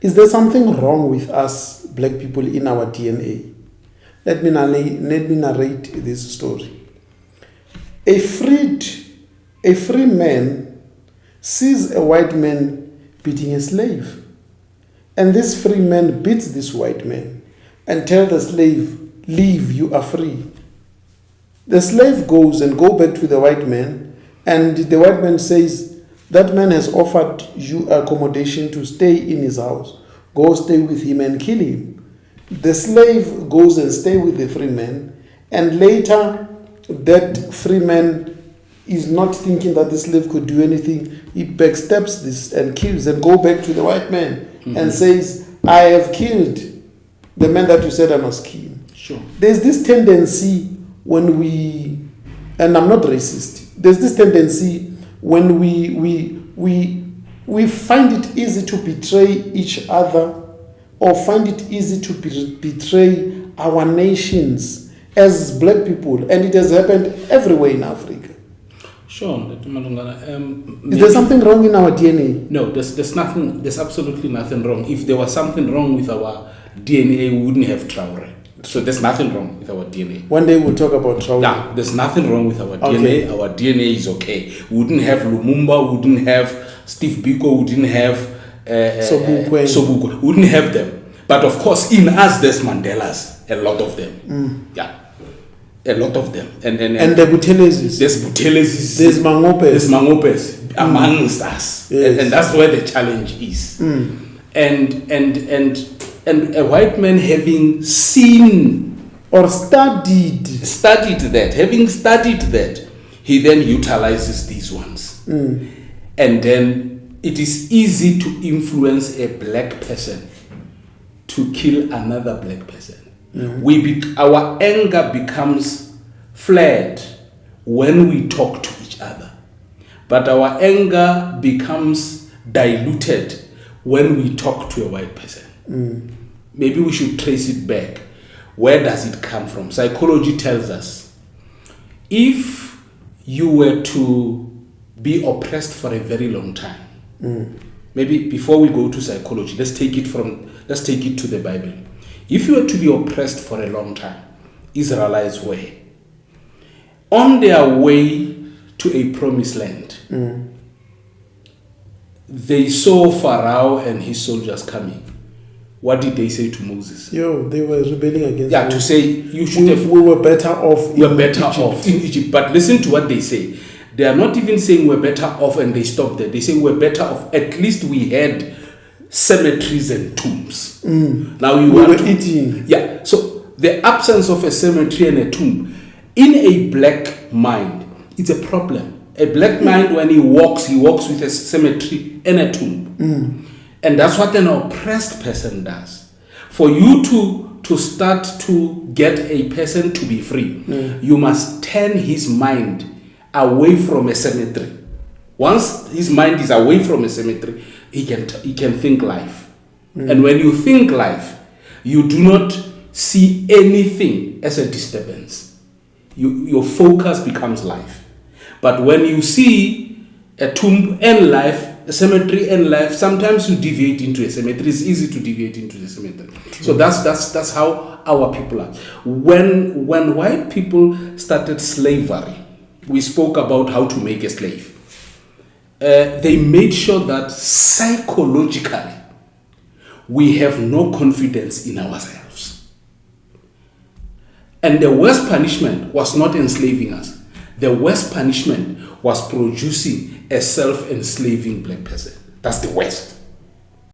Is there something wrong with us black people in our DNA? Let me narrate this story. A free man sees a white man beating a slave. And this free man beats this white man and tells the slave, "Leave, you are free." The slave goes back to the white man, and the white man says, "That man has offered you accommodation to stay in his house. Go stay with him and kill him." The slave goes and stays with the free man, and later that free man is not thinking that the slave could do anything. He backstabs this and kills and go back to the white man and says, "I have killed the man that you said I must kill." Sure. There's this tendency when we, and I'm not racist, there's this tendency when we find it easy to betray each other or find it easy to betray our nations as black people, and it has happened everywhere in Africa. Sure, Dr. Malungane. Is there something wrong in our DNA? No, there's nothing. There's absolutely nothing wrong. If there was something wrong with our DNA, we wouldn't have Traore. So there's nothing wrong with our DNA. One day we'll talk about Traore. Yeah, there's nothing wrong with our DNA. Our DNA is okay. We wouldn't have Lumumba. We wouldn't have Steve Biko. We wouldn't have Sobukwe. We wouldn't have them. But of course, in us, there's Mandelas. A lot of them. Yeah. A lot of them. And the Buthelezis. There's Buthelezis. There's Mangopes. There's Mangopes amongst us. Yes. And that's where the challenge is. And a white man having seen or studied that, he then utilizes these ones. And then it is easy to influence a black person to kill another black person. Our anger becomes flared when we talk to each other, but our anger becomes diluted when we talk to a white person. Maybe we should trace it back. Where does it come from? Psychology tells us if you were to be oppressed for a very long time, maybe before we go to psychology, let's take it to the Bible. If you were to be oppressed for a long time, Israelites were on their way to a promised land. They saw Pharaoh and his soldiers coming. What did they say to Moses? They were rebelling against Moses. To say you should have. We were better off. In Egypt. But listen to what they say. They are not even saying we're better off and they stopped there. They say we're better off. At least we had cemeteries and tombs. Now we were eating. Yeah. So the absence of a cemetery and a tomb in a black mind, it's a problem. A black mind, when he walks with a cemetery and a tomb. And that's what an oppressed person does. For you to start to get a person to be free, you must turn his mind away from a cemetery. Once his mind is away from a cemetery, he can think life. And when you think life, you do not see anything as a disturbance. Your focus becomes life. But when you see a tomb and life, a cemetery and life, sometimes you deviate into a cemetery. It's easy to deviate into the cemetery. True. So that's how our people are. When white people started slavery, we spoke about how to make a slave. They made sure that psychologically we have no confidence in ourselves. And the worst punishment was not enslaving us. The worst punishment was producing a self-enslaving black person. That's the worst.